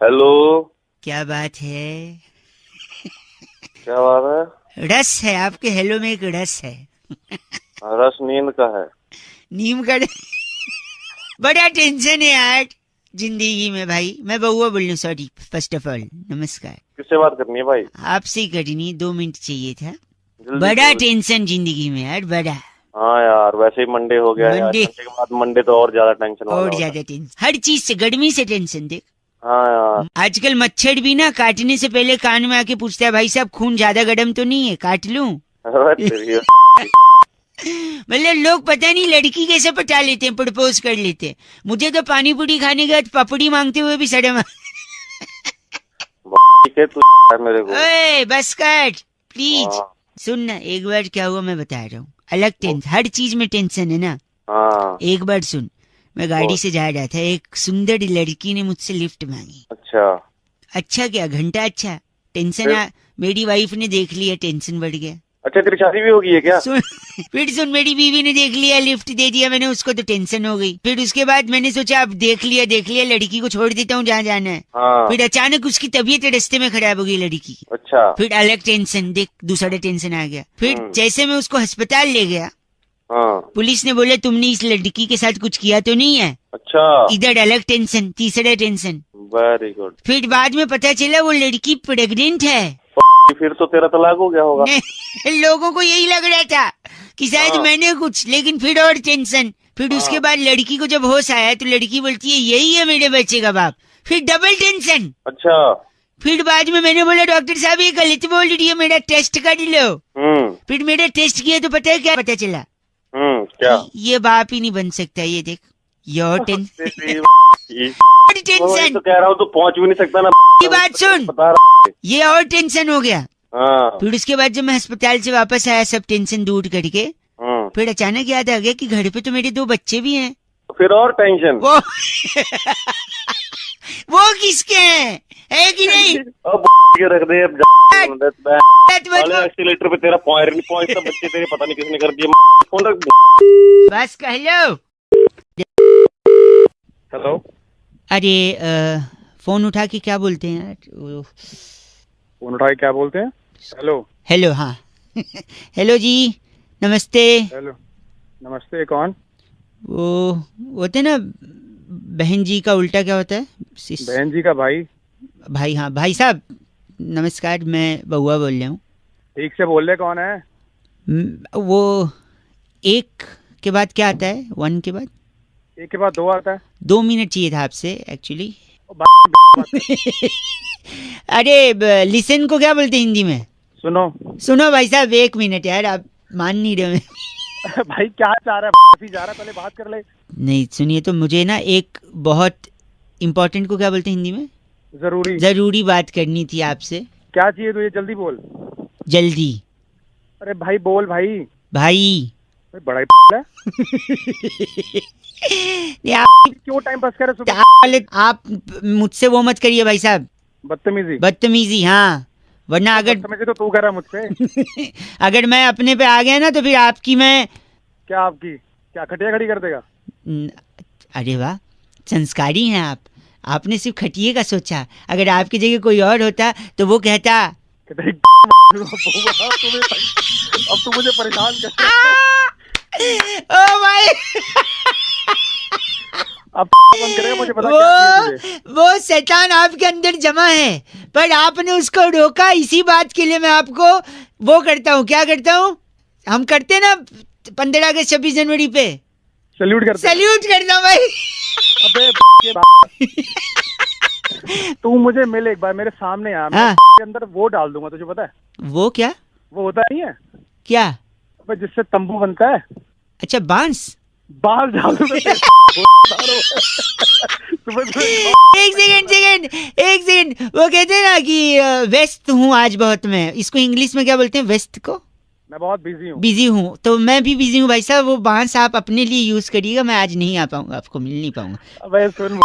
Hello. क्या बात है? क्या बात है? रस है आपके हेलो में, एक रस है। रस नींद का है। नीम का बड़ा टेंशन है यार जिंदगी में भाई। मैं बउआ बोल रही हूँ, सॉरी। फर्स्ट ऑफ ऑल नमस्कार। किससे बात करनी है भाई? आपसे ही करनी, 2 मिनट चाहिए था। जल्दी बड़ा करो। टेंशन जिंदगी में यार, बड़ा। हाँ यार, वैसे ही मंडे हो गया यार। मंडे संडे के बाद मंडे तो और ज्यादा टेंशन वाला और होता ज्यादा टेंशन, हर चीज से, गर्मी से टेंशन। देख, है। हाँ यार। आजकल मच्छर भी ना काटने से पहले कान में आके पूछता है, भाई साहब खून ज्यादा गर्म तो नहीं है, काट लूं? अरे तेरी मतलब लोग पता नहीं लड़की कैसे पटा लेते हैं, प्रपोज कर लेते हैं। मुझे तो पानी पूरी खाने के बाद पपड़ी मांगते हुए भी शर्म ठीक है तू यार मेरे को। ओए बस कर प्लीज। हाँ। सुन ना, एक बार क्या हुआ मैं बता रहा हूँ। अलग टेंशन, हर चीज में टेंशन है ना। हाँ। एक बार सुन, मैं गाड़ी बोल। से जा रहा था, एक सुंदर लड़की ने मुझसे लिफ्ट मांगी। अच्छा। अच्छा क्या घंटा, अच्छा टेंशन फिर? मेरी वाइफ ने देख लिया, टेंशन बढ़ गया। अच्छा, तेरी शादी भी होगी है क्या? सुन फिर सुन, मेरी बीवी ने देख लिया, लिफ्ट दे दिया मैंने उसको, तो टेंशन हो गई। फिर उसके बाद मैंने सोचा अब देख लिया लड़की को छोड़ देता हूँ जहाँ जाना है। हाँ। फिर अचानक उसकी तबीयत रास्ते में खराब हो गई लड़की की। अच्छा। फिर अलग टेंशन, देख दूसरा टेंशन आ गया। फिर जैसे मैं उसको अस्पताल ले गया, हाँ। पुलिस ने बोला तुमने इस लड़की के साथ कुछ किया तो नहीं है। अच्छा। इधर अलग टेंशन, तीसरा टेंशन। Very good. फिर बाद में पता चला वो लड़की प्रेग्नेंट है। फिर तो तेरा तलाक हो गया होगा। लोगों को यही लग रहा था कि शायद हाँ। मैंने कुछ, लेकिन फिर और टेंशन। फिर हाँ। उसके बाद लड़की को जब होश आया तो लड़की बोलती है यही है मेरे बच्चे का बाप। फिर डबल टेंशन। अच्छा। फिर बाद में मैंने बोला डॉक्टर साहब ये गलत बोल रही है, मेरा टेस्ट कर लो। फिर मेरा टेस्ट किया तो पता है क्या पता चला? क्या? ये बाप ही नहीं बन सकता। ये देख, योर टेंशन तो कह रहा हूँ, तो पहुंच भी नहीं सकता ना। की बात सुन, बता रहा। ये और टेंशन हो गया। हाँ। फिर उसके बाद जब मैं अस्पताल से वापस आया सब टेंशन दूर करके, फिर अचानक याद आ गया कि घर पे तो मेरे 2 बच्चे भी हैं। फिर और टेंशन। वो किसके हैं, है कि नहीं? अब के रख दे अब। एक्सीलेटर पे तेरा पॉइंट नहीं पहुंचता, बच्चे तेरे पता नहीं किसने कर दिया। फोन रख। बस कह लो। हेलो। अरे फोन उठा के क्या बोलते हैं यार? फोन उठा के क्या बोलते हैं? हेलो। हेलो, हाँ। हेलो जी, नमस्ते। हेलो नमस्ते, कौन? वो होते ना बहन जी का उल्टा क्या होता है? बहन जी का भाई। भाई, हाँ भाई साहब नमस्कार, मैं बउआ बोल रहा हूँ। ठीक से बोल रहे, कौन है? वो एक के बाद क्या आता है? 1 के बाद? 1 के बाद 2 आता है। 2 मिनट चाहिए था आपसे एक्चुअली। अरे लिसन को क्या बोलते हैं हिंदी में? सुनो भाई साहब, 1 मिनट यार, आप मान नहीं रहे भाई क्या चाह रहा है? जा रहा है, पहले बात कर ले। नहीं सुनिए तो, मुझे ना एक बहुत इम्पोर्टेंट को क्या बोलते हैं हिंदी में? जरूरी बात करनी थी आपसे। क्या चाहिए तुझे? जल्दी बोल। जल्दी। अरे भाई बोल भाई। भाई बड़ा ही है। आप क्यों टाइम पास कर रहे हो? आप मुझसे वो मत करिए भाई साहब, बदतमीजी। हाँ, वरना अगर बदतमीजी तो तू कर रहा मुझसे। अगर मैं अपने पे आ गया ना तो फिर आपकी मैं क्या, आपकी क्या खटिया खड़ी कर देगा? अरे वाह, संस्कारी हैं आप। आपने सिर्फ खटिए का सोचा, अगर आपकी जगह कोई और होता तो वो कहता अब तू मुझे परेशान कर। ओ भाई अब बंद करेगा, मुझे पता क्या वो शैतान आपके अंदर जमा है, पर आपने उसको रोका। इसी बात के लिए मैं आपको वो करता हूँ, क्या करता हूँ, हम करते ना 15 अगस्त 26 जनवरी पे सल्यूट करता हूँ भाई। अबे तू मुझे मिल एक बार, मेरे सामने आ। मैं के अंदर वो डाल दूंगा, तुझे पता है? वो क्या? वो होता नहीं है क्या? अबे जिससे तंबू बनता है। अच्छा, बांस डाल दूंगा। एक सेकंड, वो कहते हैं ना कि व्यस्त हूँ आज बहुत। मैं इसको इंग्लिश में क्या बोलते हैं, व्यस्त को? मैं बहुत बिजी हूँ। तो मैं भी बिजी हूँ भाई साहब। वो बांस आप अपने लिए यूज करिएगा, मैं आज नहीं आ पाऊंगा, आपको मिल नहीं पाऊंगा। अबे सुन,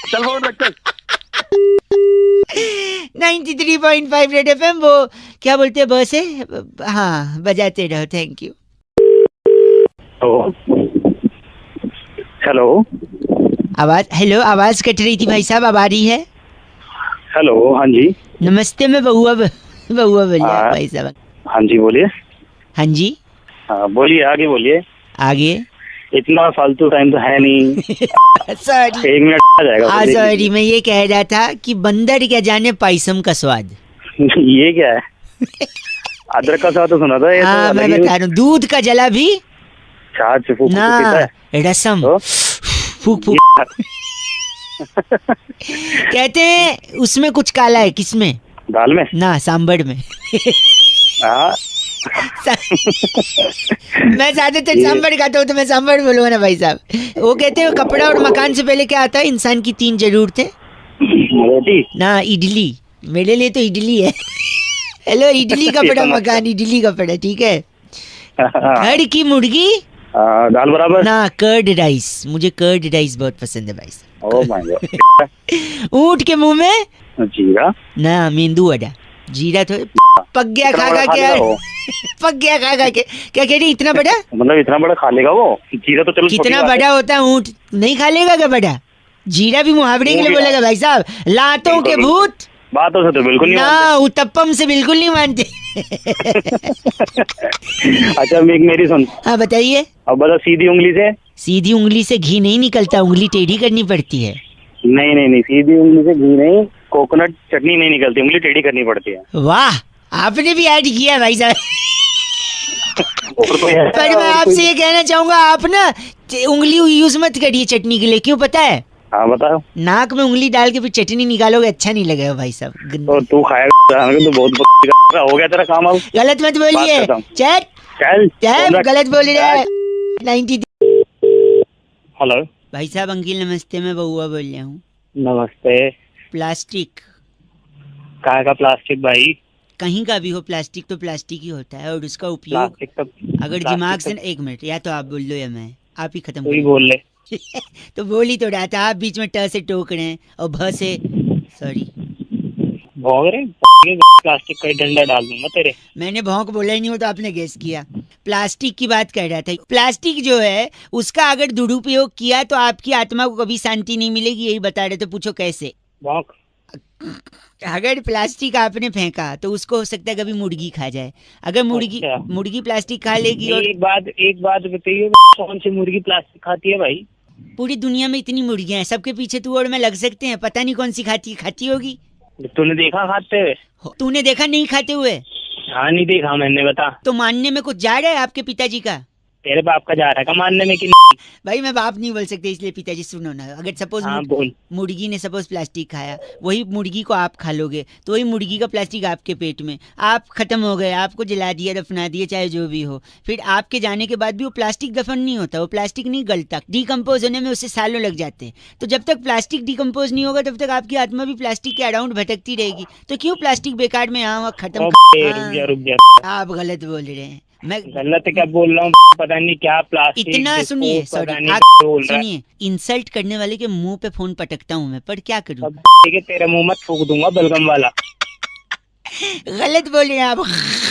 चल फोन रख। 93.5 रेड एफएम, वो क्या बोलते हैं बस है, हाँ बजाते रहो। Thank you. हेलो। आवाज कट रही थी भाई साहब, अब आ रही है? हेलो, हाँ जी। नमस्ते, मैं बउआ बोलिए हाँ। भाई साहब। हाँ जी, बोलिए। हाँ जी, हाँ बोलिए, आगे बोलिए। आगे। इतना फालतू टाइम तो है नहीं। सॉरी। 1 मिनट आ जाएगा, हाँ बोलिए। सॉरी, मैं ये कह रहा था कि बंदर क्या जाने पायसम का स्वाद। ये क्या है? अदरक का स्वाद तो सुना था, ये तो हाँ, मैं अलग ही बता रहा हूँ, दूध का जला भी छाछ से फूक ना, के पीता है रसम तो फूक फूक कहते हैं उसमें कुछ काला है। किसमें? दाल में ना, सांबर में। हाँ। मैं ज्यादातर ये- सांबर खाता हूँ तो मैं सांबर बोलूंगा ना भाई साहब। वो कहते हैं कपड़ा और मकान से पहले क्या आता है? इंसान की 3 जरूरतें। रोटी। ना, इडली। मेरे लिए तो इडली है। हेलो, इडली ये कपड़ा तो मस्त मकान, इडली कपड़ा, ठीक है। हाँ। घर की मुर्गी दाल बराबर। ना, कर्ड राइस। मुझे कर्ड राइस बहुत पसंद है भाई ओ साहब। My God. ऊंट के मुंह में जीरा। ना, मेंदू वड़ा। जीरा तो पक गया इतना खा बड़ा खा खा के लेगा यार। वो? पक गया खा खा के। क्या कह रही, इतना बड़ा? मतलब इतना बड़ा खा लेगा वो? जीरा तो चलो छोटी कितना बात है। बड़ा होता है ऊंट? नहीं खा लेगा क्या बड़ा? जीरा भी मुहावरे के लिए मुंह भी- बोलेगा भाई साहब। लातों के बिल्कुल, भूत बातों से तो बिल्कुल नहीं ना, उत्तपम से बिल्कुल नहीं मानते। मानते। अच्छा, मेरी सुन। हाँ बताइए। अब बता, सीधी उंगली से। सीधी उंगली से घी नहीं निकलता, उंगली टेढ़ी करनी पड़ती है। नहीं नहीं नहीं, सीधी उंगली से घी नहीं, कोकोनट चटनी नहीं निकलती, उंगली टेढ़ी करनी पड़ती है। वाह, आपने भी ऐड किया भाई साहब। और कोई है? पर मैं और आपसे कोई? ये कहना चाहूंगा, आप ना उंगली यूज मत करिए चटनी के लिए। क्यों पता है? हाँ बताओ। नाक में उंगली डाल के फिर चटनी निकालोगे, अच्छा नहीं लगेगा भाई साहब। और तू खाएगा तो बहुत हो गया तेरा काम। अब गलत मत बोलिए। बात खत्म। चैट चल चैट गलत बोल रहे हैं। 90। हेलो। भाई साहब, अंकिल नमस्ते, मैं बउआ बोल रहा हूँ। नमस्ते। प्लास्टिक कहाँ का प्लास्टिक भाई? कहीं का भी हो, प्लास्टिक तो प्लास्टिक ही होता है, और उसका उपयोग प्लास्टिक तो अगर दिमाग से। एक मिनट, या तो आप बोल लो या मैं, आप ही खत्म तू ही करो। बोल ले। तो बोल ही तो रहा था, आप बीच में ट से टोक रहे हैं और भ से। सॉरी, भौंक रहे? प्लास्टिक का ही डंडा डाल दूंगा तेरे। मैंने भौंक बोला ही नहीं हो तो आपने गेस किया। प्लास्टिक की बात कर रहा था। प्लास्टिक जो है उसका अगर दुरुपयोग किया तो आपकी आत्मा को कभी शांति नहीं मिलेगी, यही बता रहे थे। पूछो कैसे? भौंक। अगर प्लास्टिक आपने फेंका तो उसको हो सकता है कभी मुर्गी खा जाए। अगर अच्छा। मुर्गी प्लास्टिक खा लेगी। और एक बात बताइए, कौन सी मुर्गी प्लास्टिक खाती है भाई? पूरी दुनिया में इतनी मुर्गियां हैं, सबके पीछे तू और मैं लग सकते हैं। पता नहीं कौन सी खाती होगी। तूने देखा खाते हुए? तूने देखा नहीं खाते हुए? हाँ नहीं देखा मैंने, बता। तो मानने में कुछ जा रहा है आपके पिताजी का? तेरे बाप का जा रहा है का मानने में कि? भाई मैं बाप नहीं बोल सकते, इसलिए पिताजी सुनो ना। अगर सपोज हाँ बोल। मुर्गी ने सपोज प्लास्टिक खाया, वही मुर्गी को आप खा लोगे तो वही मुर्गी का प्लास्टिक आपके पेट में, आप खत्म हो गए, आपको जला दिया, दफना दिया, चाहे जो भी हो। फिर आपके जाने के बाद भी वो प्लास्टिक दफन नहीं होता, वो प्लास्टिक नहीं गलता, डिकम्पोज होने में उससे सालों लग जाते हैं। तो जब तक प्लास्टिक डिकम्पोज नहीं होगा तब तक आपकी आत्मा भी प्लास्टिक के अराउंड भटकती रहेगी। तो क्यों प्लास्टिक बेकार में यहाँ वहाँ खत्म। रुक जा। आप गलत बोल रहे हैं। मैं गलत क्या बोल रहा हूँ? पता नहीं क्या प्लास्टिक। इतना सुनिए, पता सॉरी, नहीं आप क्या बोल रहा है। सुनिए, इंसल्ट करने वाले के मुंह पे फोन पटकता हूँ मैं, पर क्या करूँ। अब ठीक है, तेरे मुंह में फूक दूंगा बलगम वाला। गलत बोल रहे हैं आप।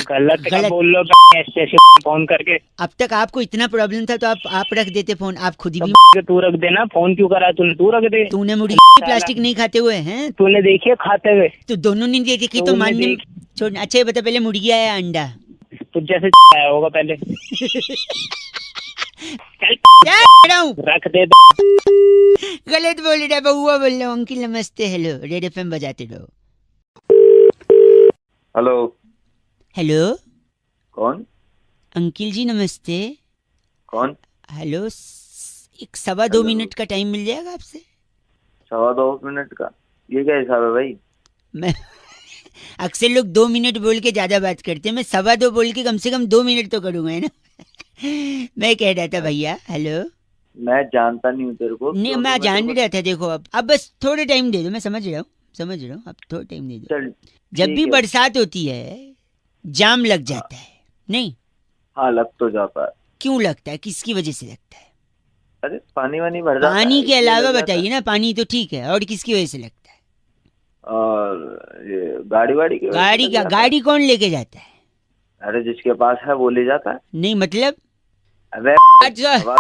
गलत क्या गलत। बोल लो ऐसे फोन करके। अब तक आपको इतना प्रॉब्लम था तो आप रख देते फोन। आप खुद ही भी। तू रख देना फोन, क्यों करा तूने? तू रख दे। तूने मुर्गी प्लास्टिक नहीं खाते हुए हैं? तूने देखी है खाते हुए? तो दोनों ने देखे कि तो तूने मानने छोड़। अच्छा ये बता, पहले मुर्गी आया अंडा? तो जैसे आया होगा पहले। चल क्या कह रहा हूँ? रख दे। गलत बोल रहा है, बउआ बोल रहा हूँ। अंकिल नमस्ते, हेलो, रेड एफएम बजाते रहो। हेलो। हेलो कौन? अंकिल जी नमस्ते। कौन? हेलो, एक 2.25 मिनट का टाइम मिल जाएगा आपसे? 2.25 मिनट का? ये क्या हिसाब है भाई? मैं अक्सर लोग 2 मिनट बोल के ज्यादा बात करते हैं, मैं 2.25 बोल के कम से कम 2 मिनट तो करूंगा, है ना। मैं कह रहा था भैया, हेलो। मैं जानता नहीं हूँ तेरे को। नहीं, मैं जान रहा था। देखो अब बस थोड़े टाइम दे दो, मैं समझ रहा हूँ, अब थोड़ा टाइम दे दो। चल जब ठीक भी है। बरसात होती है जाम लग जाता है, नहीं? हाँ लग तो जाता है। क्यों लगता है, किसकी वजह से लगता है? अरे पानी वानी भर जाता है, पानी के इसलिए अलावा लग जाता बताइए ना। पानी तो ठीक है, और किसकी वजह से लगता है? है। और ये गाड़ी वाड़ी की वजह से गाड़ी लग क्या? जाता है। गाड़ी कौन लेके जाता है? अरे जिसके पास है वो ले जाता है। नहीं मतलब। अबे अच्छा अब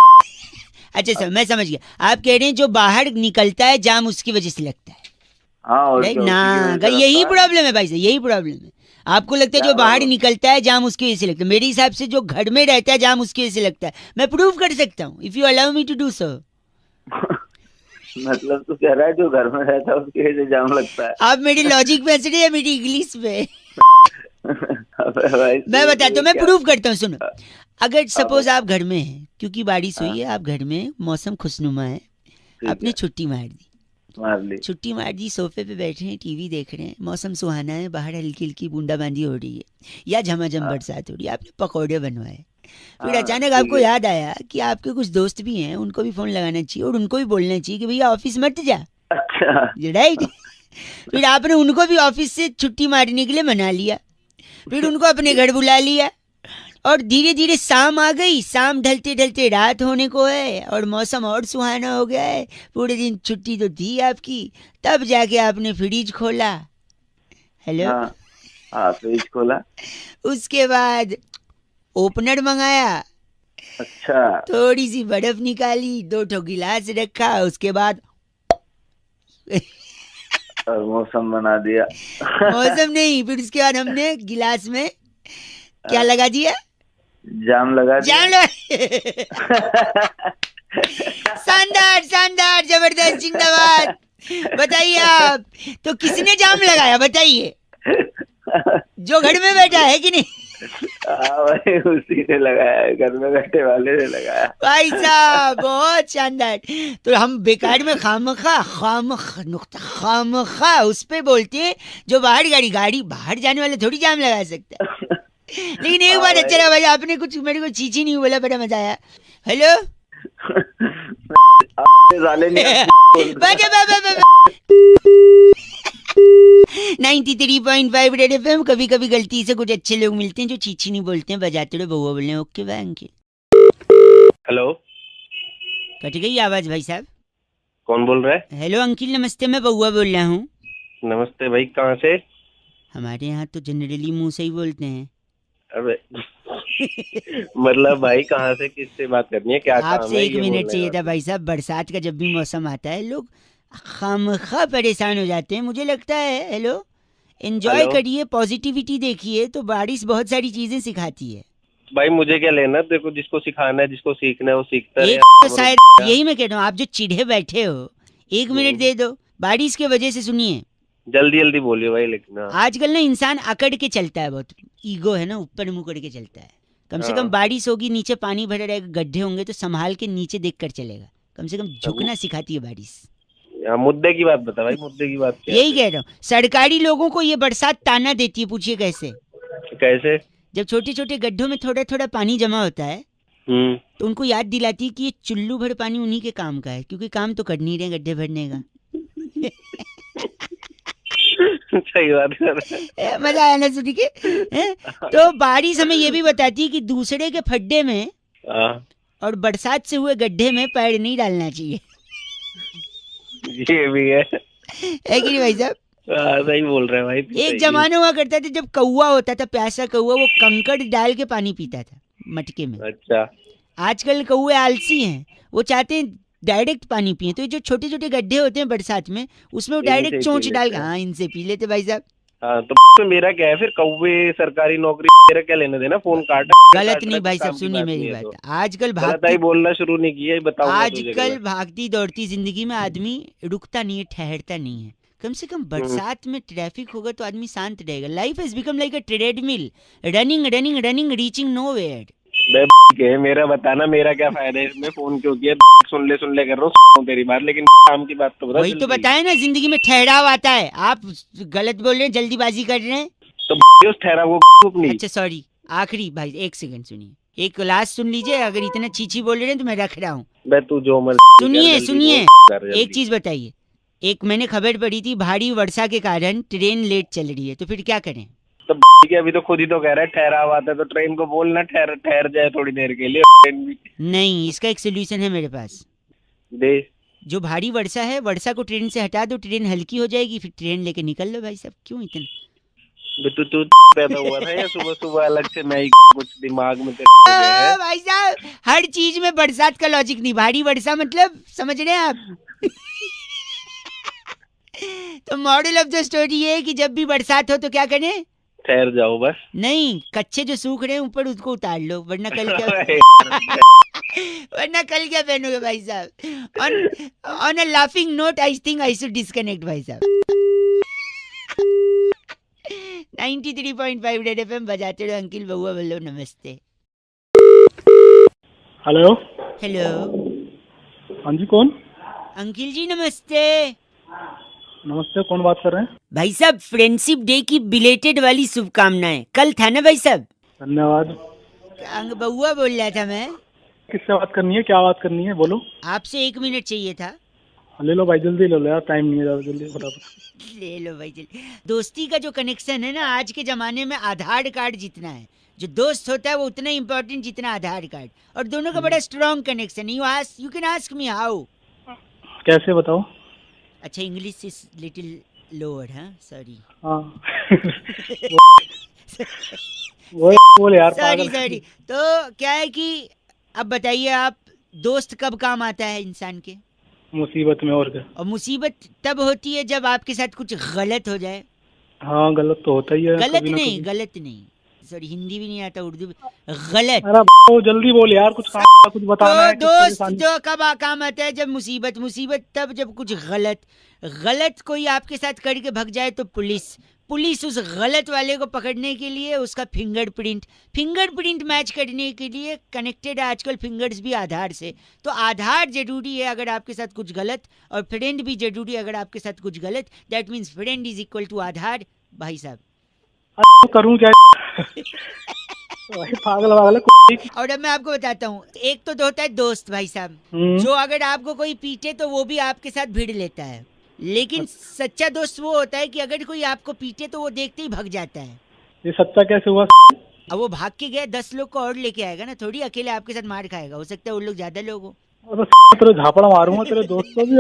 अच्छा सर, मैं समझ गया। आप कह रहे हैं जो बाहर निकलता है जाम उसकी वजह से लगता है। हाँ और राइट क्या, उसी की ना, वजह से यही रखा है। प्रॉब्लम है भाई साहब, यही प्रॉब्लम है। आपको लगता है क्या जो बाहर बाबा? निकलता है जाम उसकी वजह से लगता है, मेरे हिसाब से जो घर में रहता है जाम उसकी वजह से लगता है। मैं प्रूव कर सकता हूँ, if you allow me to do so. मतलब तू कह रहा है जो घर में रहता है उसकी वजह से जाम लगता है? आप मेरी लॉजिक पे हंस रहे हैं, मेरी इंग्लिश पे। अबे भाई मैं तू बताता ये हूँ, मैं क्या? प्रूव करता हूँ, सुनो। अगर हाँ सपोज बता। आप घर में हैं, क्योंकि बारिश हुई हाँ है, आप घर में, मौसम खुशनुमा है, ठीक आपने है, छुट्टी मार दी। मार ली। छुट्टी मार दी, सोफे पे बैठे हैं, टीवी देख रहे हैं, मौसम सुहाना है, बाहर हल्की हल्की बूंदाबांदी हो रही है या झमाझम हाँ बरसात हो रही है, आपने पकोड़े बनवाए। फिर हाँ अचानक ठीक आपको है। याद आया कि आपके कुछ दोस्त भी हैं, उनको भी फोन लगाना चाहिए और उनको भी बोलना चाहिए कि भैया ऑफिस मत जा, अच्छा। राइट। फिर आपने उनको भी ऑफिस से छुट्टी मारने के लिए मना लिया, फिर उनको अपने घर बुला लिया, और धीरे धीरे शाम आ गई, शाम ढलते ढलते रात होने को है और मौसम और सुहाना हो गया है। पूरे दिन छुट्टी तो थी आपकी, तब जाके आपने फ्रिज खोला, हेलो, हाँ हाँ फ्रिज खोला। उसके बाद ओपनर मंगाया, अच्छा। थोड़ी सी बर्फ निकाली, 2 गिलास रखा, उसके बाद और मौसम बना दिया। मौसम नहीं, फिर उसके बाद हमने गिलास में क्या हाँ, लगा दिया, जाम लगा जाम दिया। लगा। शानदार शानदार, जबरदस्त, जिंदाबाद। बताइए आप, तो किसने जाम लगाया बताइए, जो घर में बैठा है कि नहीं? हाँ भाई उसी ने लगाया है, घर में बैठे वाले ने लगाया। भाई साहब बहुत शानदार। तो हम बेकार में खामखा उस पे बोलते हैं जो बाहर गाड़ी बाहर जाने वाले थोड़ी जाम लगा सकता है। लेकिन एक हाँ बात भाई। अच्छा रहा भाई, आपने कुछ मेरे को चीची नहीं बोला, बड़ा मजा आया। हेलो। साले नहीं बाजा बाबा बाबा 93.5 रेड एफएम। कभी कभी गलती से कुछ अच्छे लोग मिलते हैं जो चीची नहीं बोलते हैं, बजाते रहो, बहुआ बोलने। Okay bye uncle. Hello, cut गई आवाज भाई साहब। कौन बोल रहा है? हेलो अंकिल नमस्ते, मैं बहुआ बोल रहा हूँ। नमस्ते भाई, कहाँ से? हमारे यहाँ तो जनरली मुंह से ही बोलते हैं। अबे मतलब भाई कहाँ से, किससे बात करनी है, क्या काम आपसे है 1 ये मिनट बोलने चाहिए का? था भाई साहब। बरसात का जब भी मौसम आता है लोग खामखा परेशान हो जाते हैं, मुझे लगता है। हेलो, एंजॉय हेलो करिए, पॉजिटिविटी देखिए, तो बारिश बहुत सारी चीजें सिखाती है। भाई, मुझे क्या लेना? देखो, जिसको सिखाना है, जिसको सीखना है वो सीखता रहे। एक तो शायद यही मैं कह रहा हूँ, आप जो चिढ़े बैठे हो, 1 मिनट दे दो। बारिश के वजह से सुनिए, जल्दी जल्दी बोलिए भाई, लेकिन हाँ। आजकल ना इंसान अकड़ के चलता है, बहुत ईगो है ना, ऊपर मुंह करके चलता है। कम से कम हाँ, बारिश होगी, नीचे पानी भरा रहेगा, गड्ढे होंगे तो संभाल के नीचे देख कर चलेगा। कम से कम झुकना सिखाती है बारिश। हाँ, मुद्दे की बात बता भाई, मुद्दे की बात क्या यही है? कह रहा हूँ, सरकारी लोगों को ये बरसात ताना देती है, पूछिए कैसे। कैसे? जब छोटे छोटे गड्ढों में थोड़ा थोड़ा पानी जमा होता है हम्म। तो उनको याद दिलाती है कि ये चुल्लू भर पानी उन्हीं के काम का है, क्योंकि काम तो कर नहीं रहे गड्ढे भरने का। सही बात कर रहा है। मजा आया ना सुन के? हैं? तो बारिश हमें ये भी बताती है कि दूसरे के खड्डे में हाँ, और बरसात से हुए गड्ढे में पैर नहीं डालना चाहिए। ये भी है। है कि नहीं भाई साहब? हाँ, सही बोल रहे हैं भाई, तू एक सही है। जमाना हुआ करता था जब कौवा होता था, प्यासा कौवा, वो कंकड़ डाल के पानी पीता था मटके में। अच्छा। आजकल कौवे आलसी हैं, वो चाहते हैं डायरेक्ट पानी पिए, तो ये जो छोटे छोटे गड्ढे होते हैं बरसात में, उसमें वो इनसे डायरेक्ट ही चोंच पी डाल लेते के, हैं। हाँ इनसे पी लेते भाई साहब। हाँ, तो मेरा क्या है फिर? कौवे, सरकारी नौकरी, मेरा क्या लेना देना? फोन काटा गलत नहीं भाई साहब, सुनिए मेरी तो बात। आजकल गलत आई भागती बोलना शुरू नहीं किया, बताऊंगा तुझे आजकल गलत। भागती दौड़ती जिंदगी में आदमी रुकता नहीं है, ठहरता नहीं है। कम से कम बरसात में ट्रैफिक होगा तो आदमी शांत रहेगा। Life has become like a treadmill, running running running, reaching nowhere. बे के मेरा बताना, मेरा क्या फायदा है इसमें? फोन क्यों किया? सुन ले कर रहा हूँ तेरी बात, लेकिन काम की बात तो बता वही तो जल्दी। बताया ना, जिंदगी में ठहराव आता है। आप गलत बोल रहे हैं, जल्दीबाजी कर रहे हैं। तो उस ठहरा वो अपनी। अच्छा सॉरी, आखिरी भाई 1 सेकंड सुनिए, एक लास्ट सुन लीजिए। अगर इतना चीची बोल रहे हैं तो मैं रख रहा हूँ। बे तू जो मर सुनिए सुनिए, कर एक चीज बताइए। एक मैंने खबर पढ़ी थी, भारी वर्षा के कारण ट्रेन लेट चल रही है, तो फिर क्या करें? तो के अभी तो खुद ही तो कह रहा है ठहरा हुआ था, तो ट्रेन को बोलना ठहर ठहर जाए थोड़ी देर के लिए। ट्रेन भी नहीं, इसका एक सोल्यूशन है मेरे पास। दे। जो भारी वर्षा है, वर्षा को ट्रेन से हटा दो, ट्रेन हल्की हो जाएगी, फिर ट्रेन लेके निकल लो भाई साहब। क्यों इतना बे तू पैदा हुआ था या सुबह सुबह अलग से मैं कुछ दिमाग में तेरे हो गया है? भाई साहब, हर चीज में बरसात का लॉजिक नहीं। भारी वर्षा मतलब समझ रहे हैं आप? तो मॉडल ऑफ द स्टोरी ये है कि जब भी बरसात हो तो क्या करें? ठहर जाओ बस। नहीं, कच्चे जो सूख रहे हैं ऊपर उसको उतार लो, वरना कल क्या वरना कल क्या पहनोगे भाई साहब? On a laughing note I think I should disconnect भाई साहब। 93.5 रेड एफएम बजाते रहो, अंकिल बउआ बोलो नमस्ते। हेलो। हेलो हाँ जी, कौन? अंकिल जी नमस्ते। नमस्ते, कौन बात कर रहे हैं? भाई साहब फ्रेंडशिप डे की बिलेटेड वाली शुभकामनाएं। कल था ना भाई साहब? धन्यवाद। बउआ बोल रहा था मैं। किससे बात करनी है, क्या बात करनी है, बोलो। आपसे 1 मिनट चाहिए था। ले लो भाई, जल्दी ले लो यार, टाइम नहीं है, ज़्यादा जल्दी फटाफट। ले लो भाई जल्दी। दोस्ती का जो कनेक्शन है ना, आज के जमाने में आधार कार्ड जितना है। जो दोस्त होता है वो उतना ही इम्पोर्टेंट जितना आधार कार्ड। और दोनों का बड़ा strong connection. You can ask me how. कैसे बताओ? अच्छा, इंग्लिश इज लिटिल लोअर, हाँ, सॉरी। हाँ वो बोल यार, सॉरी पागल। सॉरी। तो क्या है कि अब बताइए आप, दोस्त कब काम आता है इंसान के? मुसीबत में, और क्या। और मुसीबत तब होती है जब आपके साथ कुछ गलत हो जाए। हाँ, गलत तो होता ही है। गलत कभी ना नहीं, कभी। गलत नहीं, सॉरी हिंदी भी नहीं आता, उर्दू भी। गलत। अरे वो जल्दी बोल यार, कुछ काम, कुछ बताना है, तो कुछ दोस्त परेशानी। जो कब काम आता है? जब मुसीबत। मुसीबत तब जब कुछ गलत कोई आपके साथ करके भग जाए तो पुलिस उस गलत वाले को पकड़ने के लिए उसका फिंगरप्रिंट मैच करने के लिए कनेक्टेड है आजकल फिंगर्स भी आधार से। तो आधार जरूरी है अगर आपके साथ कुछ गलत, और फ्रेंड भी जरूरी है अगर आपके साथ कुछ गलत। That means friend is equal to आधार भाई साहब। करूँ क्या? भाई पागल वागल है। और अब मैं आपको बताता हूँ, एक तो होता है दोस्त भाई साहब, जो अगर आपको कोई पीटे तो वो भी आपके साथ भिड़ लेता है। लेकिन सच्चा दोस्त वो होता है कि अगर कोई आपको पीटे तो वो देखते ही भाग जाता है। ये सच्चा कैसे हुआ? अब वो भाग के गया, 10 लोग को और लेके आएगा ना, थोड़ी अकेले आपके साथ मार खाएगा। हो सकता है वो लोग ज्यादा लोग हो। अरे तेरे झापड़ा मारूंगा तेरे दोस्त को भी।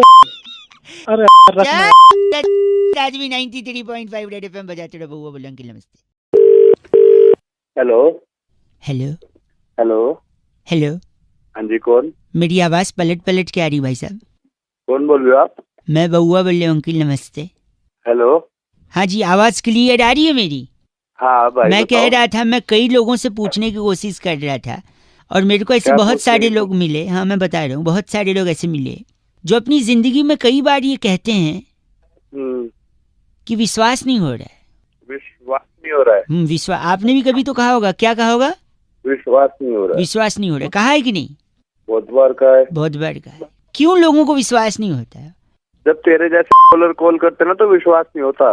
अरे रखना। राजवी 93.5 रेड एफएम बजाते रहो, बउआ बोलो अंकिल नमस्ते। हेलो। Hello hello. हेलो। हाँ जी, कौन? मेरी आवाज पलट के आ रही भाई साहब? कौन बोल रहे हो आप? मैं बउआ बोल रहा हूँ अंकिल नमस्ते। हेलो। हाँ जी, आवाज क्लियर आ रही है मेरी? हाँ भाई, मैं बताओ। कह रहा था, मैं कई लोगों से पूछने की कोशिश कर रहा था और मेरे को ऐसे क्या बहुत पूछने सारे की लोग मिले। हाँ मैं बता रहा हूँ, बहुत सारे लोग ऐसे मिले जो अपनी जिंदगी में कई बार ये कहते हैं कि विश्वास नहीं हो रहा है। विश्वास नहीं हो रहा है। विश्वास। आपने भी कभी तो कहा होगा, क्या कहा होगा? विश्वास नहीं हो रहा है। विश्वास नहीं हो रहा है, कहा है कि नहीं? बहुत बार का है। बहुत बार कहा है। क्यों लोगों को विश्वास नहीं होता है? जब तेरे जैसे कॉलर कॉल करते ना तो विश्वास नहीं होता।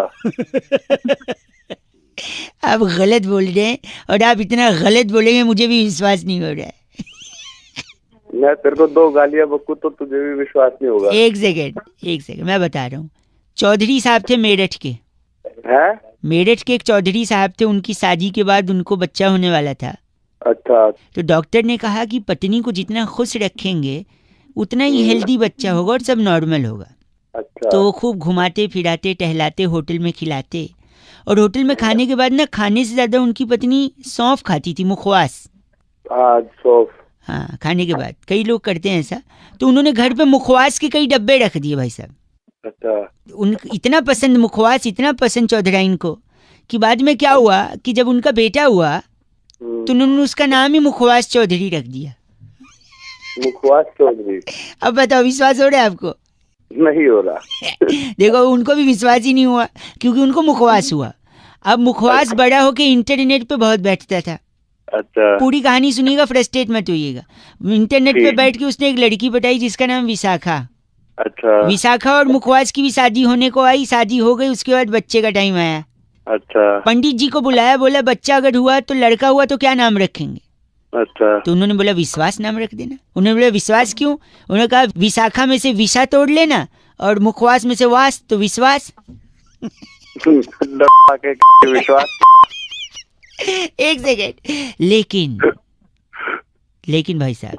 आप गलत बोल रहे हैं और आप इतना गलत बोलेंगे मुझे भी विश्वास नहीं हो रहा है। मैं तेरे को 2 गालियां बकूं तो तुझे भी विश्वास नहीं होगा। एक सेकंड मैं बता रहा हूँ। चौधरी साहब थे मेरठ के। हैं? मेरठ के एक चौधरी साहब थे, उनकी शादी के बाद उनको बच्चा होने वाला था। अच्छा। तो डॉक्टर ने कहा कि पत्नी को जितना खुश रखेंगे उतना ही हेल्दी बच्चा होगा और सब नॉर्मल होगा। अच्छा। तो वो खूब घुमाते फिराते टहलाते, होटल में खिलाते, और होटल में खाने के बाद ना, खाने से ज्यादा उनकी पत्नी सौंफ खाती थी, मुखवास। हाँ, सौंफ। हाँ, खाने के बाद कई लोग करते हैं ऐसा। तो उन्होंने घर पे मुखवास के कई डब्बे रख दिए भाई साहब। अच्छा। उन इतना पसंद मुखवास, इतना पसंद चौधराइन को कि बाद में क्या हुआ कि जब उनका बेटा हुआ तो उन्होंने उसका नाम ही मुखवास चौधरी रख दिया। मुखवास चौधरी। अब बताओ, विश्वास हो रहा है आपको? नहीं हो रहा। देखो, उनको भी विश्वास ही नहीं हुआ क्योंकि उनको मुखवास हुआ। अब मुखवास बड़ा होके इंटरनेट पे बहुत बैठता था। अच्छा। पूरी कहानी सुनिएगा, फ्रस्ट्रेट मत होइएगा। इंटरनेट पे ठीक। बैठ के उसने एक लड़की पटाई जिसका नाम विशाखा। अच्छा। विशाखा और मुखवास की भी शादी होने को आई, शादी हो गई, उसके बाद बच्चे का टाइम आया। अच्छा। पंडित जी को बुलाया, बोला बच्चा अगर हुआ तो लड़का हुआ तो क्या नाम रखेंगे? अच्छा। तो उन्होंने बोला विश्वास नाम रख देना। उन्होंने बोला विश्वास क्यों? उन्होंने कहा विशाखा में से विषा तोड़ लेना और मुखवास में से वास, तो विश्वास। डब्बा के विश्वास। एक सेकेंड। लेकिन भाई साहब,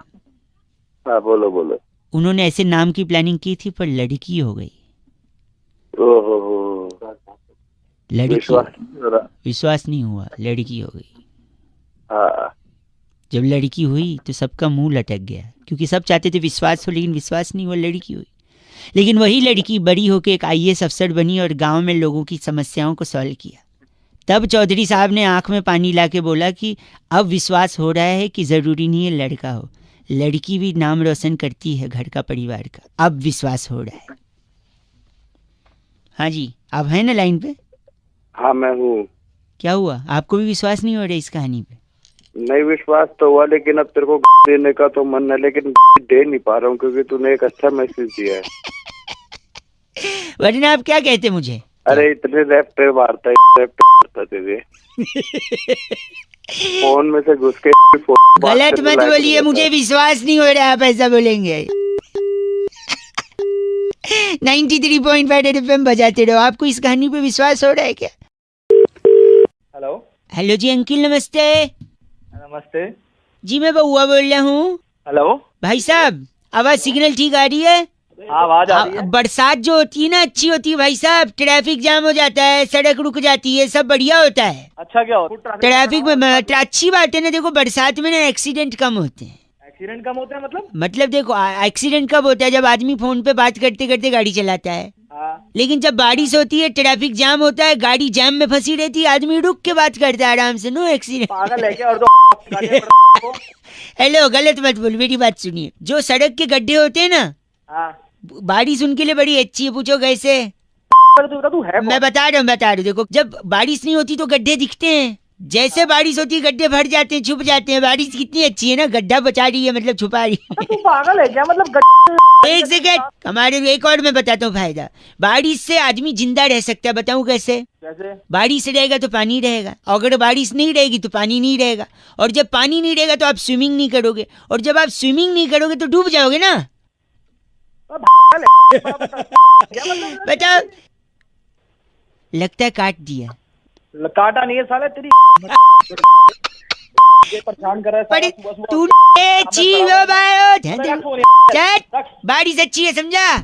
हाँ बोलो। उन्होंने ऐसे नाम की प्लानिंग की थी पर लड़की हो गई। ओहो। लड़की। विश्वास नहीं हुआ, लड़की हो गई। हाँ। जब लड़की हुई तो सबका मुंह लटक गया क्योंकि सब चाहते थे विश्वास हो, लेकिन विश्वास नहीं हुआ, लड़की हुई। लेकिन वही लड़की बड़ी होकर एक IAS अफसर बनी और गांव में लोगों की समस्याओं को सॉल्व किया। तब चौधरी साहब ने आंख में पानी ला के बोला कि अब विश्वास हो रहा है कि ज़रूरी नहीं है लड़का हो, लड़की भी नाम रोशन करती है घर का, परिवार का। अब विश्वास हो रहा है। हाँ जी, आप हैं ना लाइन पे? हाँ मैं हूँ। क्या हुआ, आपको भी विश्वास नहीं हो रहा इस कहानी पे? नहीं विश्वास तो हुआ, लेकिन अब तेरे को देने का तो मन है, लेकिन दे नहीं पा रहा हूँ क्योंकि तूने एक अच्छा मैसेज दिया है। वरना आप क्या कहते मुझे? अरे इतने रैप पे मारता है, रैप पे मारता तुझे फोन में से घुस के गलत मत बोलिए, मुझे विश्वास नहीं हो रहा है आप ऐसा बोलेंगे। 93.5 FM बजाते रहो। आपको इस कहानी पे विश्वास हो रहा है क्या? हेलो हेलो जी अंकिल, नमस्ते। नमस्ते जी मैं बउआ बोल रहा हूँ। हेलो भाई साहब, आवाज सिग्नल ठीक आ रही है? हाँ आवाज आ रही है। बरसात जो होती है ना अच्छी होती है भाई साहब, ट्रैफिक जाम हो जाता है, सड़क रुक जाती है, सब बढ़िया होता है। अच्छा क्या होता है? ट्रैफिक में अच्छी बात है ना। देखो बरसात में ना एक्सीडेंट कम होते हैं। एक्सीडेंट कम होता है मतलब देखो एक्सीडेंट कब होता है? जब आदमी फोन पे बात करते करते गाड़ी चलाता है। हाँ। लेकिन जब बारिश होती है, ट्रैफिक जाम होता है, गाड़ी जाम में फंसी रहती है, आदमी रुक के बात करता है आराम से, नो एक्सीडेंट। पागल है क्या? और दो हेलो, गलत मत बोल, मेरी बात सुनिए। जो सड़क के गड्ढे होते हैं ना, हाँ। बारिश उनके लिए बड़ी अच्छी है। पूछो कैसे? तू है मैं बता रहा हूँ। देखो जब बारिश नहीं होती तो गड्ढे दिखते हैं, जैसे बारिश होती है गड्ढे भर जाते हैं, छुप जाते हैं। बारिश कितनी अच्छी है ना, गड्ढा बचा रही है, मतलब छुपा रही है। तू पागल है क्या? मतलब एक सेकंड, हमारे एक और मैं बताता हूँ फायदा। बारिश से आदमी जिंदा रह सकता है, बताऊँ कैसे? कैसे? बारिश रहेगा तो पानी रहेगा, अगर बारिश नहीं रहेगी तो पानी नहीं रहेगा, और जब पानी नहीं रहेगा तो आप स्विमिंग नहीं करोगे, और जब आप स्विमिंग नहीं करोगे तो डूब जाओगे ना। बताओ, लगता है काट दिया। काटा नहीं है साले, तेरी परेशान कर रहा है तू बारिश अच्छी है, समझा?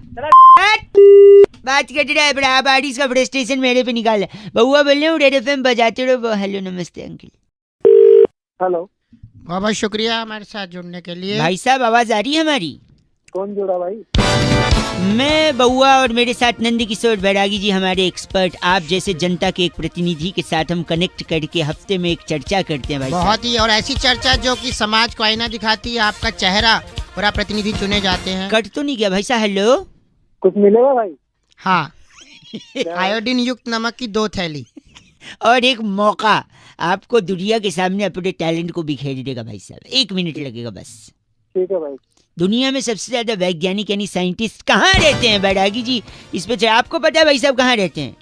बात कर रहा है बड़ा, बारिश का फ्रस्ट्रेशन मेरे पे निकाल। बउआ बोल रहे हूँ, रेड FM बजाते रहो। हेलो नमस्ते अंकिल। हेलो, बहुत बहुत शुक्रिया हमारे साथ जुड़ने के लिए। भाई साहब आवाज आ रही है हमारी? कौन जुड़ा भाई? मैं बउआ और मेरे साथ नंद किशोर बैरागी जी, हमारे एक्सपर्ट। आप जैसे जनता के एक प्रतिनिधि के साथ हम कनेक्ट करके हफ्ते में एक चर्चा करते हैं भाई। बहुत ही, और ऐसी चर्चा जो कि समाज को आईना दिखाती है। आपका चेहरा पूरा प्रतिनिधि चुने जाते हैं। कट तो नहीं गया भाई साहब? हेलो, कुछ मिलेगा भाई? हाँ आयोडीन युक्त नमक की 2 थैली और एक मौका आपको दुनिया के सामने अपने टैलेंट को बिखेर देगा भाई साहब। 1 मिनट लगेगा बस। ठीक है भाई। दुनिया में सबसे ज्यादा वैज्ञानिक यानी साइंटिस्ट कहाँ रहते हैं बैरागी जी? इस पे आपको पता है भाई साहब कहाँ रहते हैं?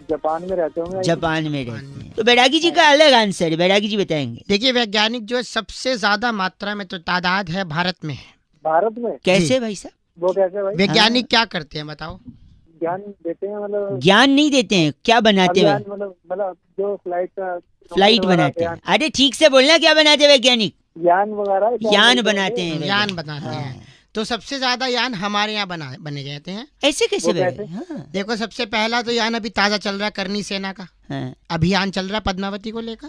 जापान में रहते होंगे। जापान में रहते हैं। तो बैरागी जी का अलग आंसर है, बैरागी जी बताएंगे। देखिए वैज्ञानिक जो है सबसे ज्यादा मात्रा में तो तादाद है भारत में। भारत में कैसे भाई साहब? वो कैसे भाई? वैज्ञानिक क्या करते हैं बताओ? ज्ञान देते हैं, मतलब ज्ञान नहीं देते हैं, क्या बनाते हैं? मतलब जो फ्लाइट बनाते हैं। अरे ठीक से बोलना, क्या बनाते हैं वैज्ञानिक? यान वगैरह यान बनाते हैं। यान बनाते हैं। तो सबसे ज्यादा यान हमारे यहाँ बने जाते हैं। ऐसे कैसे? कैसे? देखो सबसे पहला तो यान अभी ताजा चल रहा है, करनी सेना का अभियान चल रहा है पद्मावती को लेकर।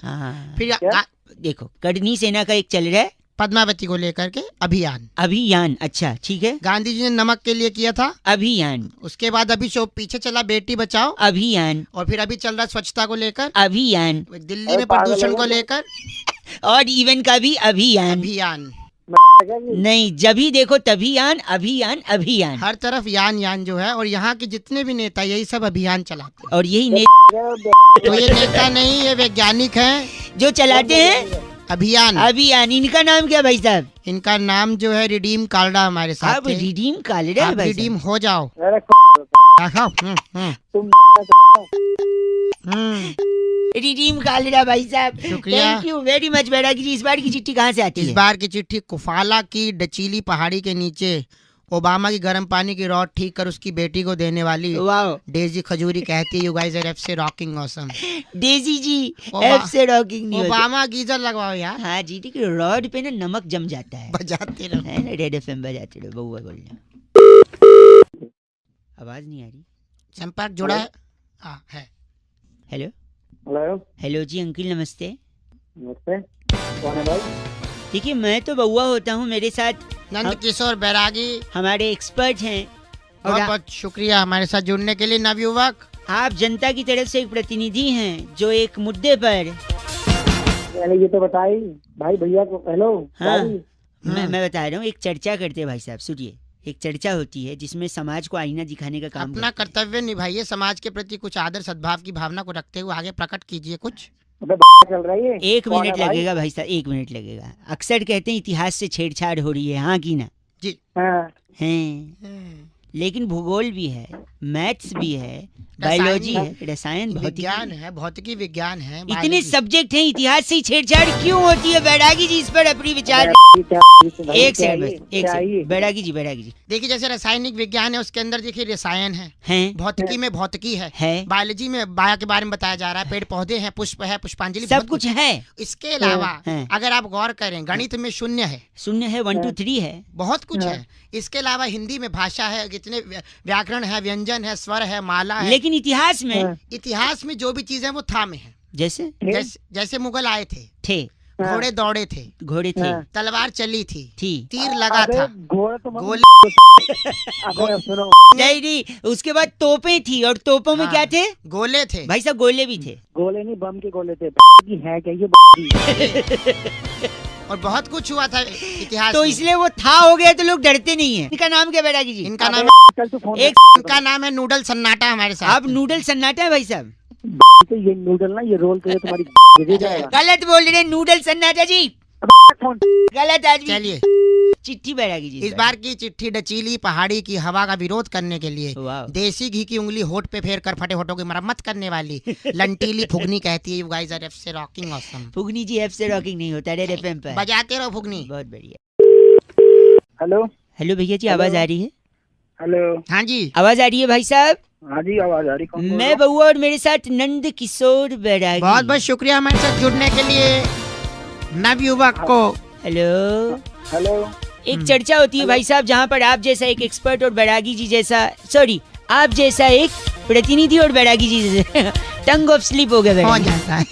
फिर देखो करनी सेना का एक चल रहा है, पद्मावती को लेकर के अभियान। अच्छा ठीक है। गांधी जी ने नमक के लिए किया था अभियान। उसके बाद अभी जो पीछे चला बेटी बचाओ अभियान, और फिर अभी चल रहा स्वच्छता को लेकर अभियान, दिल्ली में प्रदूषण को लेकर, और इवन का भी अभियान। नहीं, जब भी देखो तभी यान, अभियान अभियान, हर तरफ यान यान जो है। और यहाँ के जितने भी नेता यही सब अभियान चलाते हैं। और यही तो ये नेता नहीं, ये वैज्ञानिक हैं जो चलाते हैं अभियान। इनका नाम क्या भाई साहब? इनका नाम जो है रिडीम कालड़ा हमारे साथ। रिडीम कालड़ा भाई, रिडीम हो जाओ। रिडीम कालड़ा भाई साहब, शुक्रिया। थैंक यू वेरी मच बैरागी जी। इस बार की चिट्ठी कहाँ से आती है? इस बार की चिट्ठी कुफाला की डचीली पहाड़ी के नीचे ओबामा की गर्म पानी की रॉड ठीक कर उसकी बेटी को देने वाली डेजी खजूरी कहती है, यू गाइस आर एफ से रॉकिंग ऑसम। डेजी जी एफ से रॉकिंग नहीं, ओबामा गीजर लगवाओ यार। हाँ जी, ठीक है। रॉड पे ना नमक जम जाता है। बजाते रहो, है ना, रेड FM बजाते रहो। बउआ बोल रहा, आवाज नहीं आ रही। संपर्क जुड़ा है। हाँ है। हेलो हेलो जी अंकिल नमस्ते। नमस्ते, कौन है भाई? देखिए मैं तो बउआ होता हूँ, मेरे साथ नंद किशोर बैरागी हमारे एक्सपर्ट हैं बहुत बहुत शुक्रिया हमारे साथ जुड़ने के लिए नवयुवक। आप जनता की तरफ से एक प्रतिनिधि हैं जो एक मुद्दे पर ये तो बताई भाई भैया को। हेलो हाँ मैं बता रहा हूँ, एक चर्चा करते हैं भाई साहब, सुनिए। एक चर्चा होती है जिसमें समाज को आईना दिखाने का काम अपना कर्तव्य निभाइए, समाज के प्रति कुछ आदर सद्भाव की भावना को रखते हुए आगे प्रकट कीजिए कुछ। चल रही है। 1 मिनट लगेगा भाई साहब, 1 मिनट लगेगा। अक्सर कहते हैं इतिहास से छेड़छाड़ हो रही है, हाँ की ना? जी हैं, लेकिन भूगोल भी है, मैथ्स भी है, बायोलॉजी है, रसायन, विज्ञान है, भौतिकी विज्ञान है, इतने सब्जेक्ट हैं, इतिहास से छेड़छाड़ क्यों होती है? बैरागी जी इस पर अपनी विचार। एक सेकंड बैरागी जी देखिए, जैसे रासायनिक विज्ञान है उसके अंदर देखिए रसायन है, भौतिकी में भौतिकी है, बायोलॉजी में बायो के बारे में बताया जा रहा है, पेड़ पौधे हैं, पुष्प है, पुष्पांजलि, सब कुछ है। इसके अलावा अगर आप गौर करें गणित में शून्य है, 1 2 3 है, बहुत कुछ है। इसके अलावा हिंदी में भाषा है, कितने व्याकरण है, व्यंजन है, स्वर है, माला है। लेकिन इतिहास में जो भी चीजें हैं वो था में है। जैसे मुगल आए थे, घोड़े दौड़े थे, तलवार चली थी, तीर लगा था, गोले नहीं, उसके बाद तोपें थी, और तोपों में क्या थे? गोले थे भाई साहब, गोले भी थे। गोले नहीं, बम के गोले थे। है क्या ये? और बहुत कुछ हुआ था इतिहास तो इसलिए वो था हो गया तो लोग डरते नहीं है। इनका नाम क्या बैरागी जी? इनका नाम है नूडल सन्नाटा हमारे साथ। आप नूडल सन्नाटा है भाई साहब? तो ये नूडल ना, ये रोल तो तुम्हारी गलत बोल रहे, नूडल सन्नाटा जी गलत आदमी। चलिए चिट्ठी बैरागी जी, इस बार की चिट्ठी डचीली पहाड़ी की हवा का विरोध करने के लिए देसी घी की उंगली होठ पे फेर कर फटे होठों की मरम्मत करने वाली लंटीली फुगनी कहती है, यू गाइस आर एफसे रॉकिंग ऑसम। फुगनी जी एफसे रॉकिंग नहीं होता, रेड एफएम पे बजाते रहो फुगनी। बहुत बढ़िया। हेलो भैया जी, आवाज आ रही है? हेलो, हाँ जी आवाज आ रही है भाई साहब? हाँ जी आवाज आ रही। मैं बउआ और मेरे साथ नंद किशोर बैरागी। बहुत बहुत शुक्रिया हमारे साथ जुड़ने के लिए नवयुवक को। हेलो। एक चर्चा होती है भाई साहब जहाँ पर आप जैसा एक एक्सपर्ट और बैरागी जी जैसा, सॉरी, आप जैसा एक प्रतिनिधि और बैरागी जी जैसा टंग ऑफ स्लिप हो गया जाता है।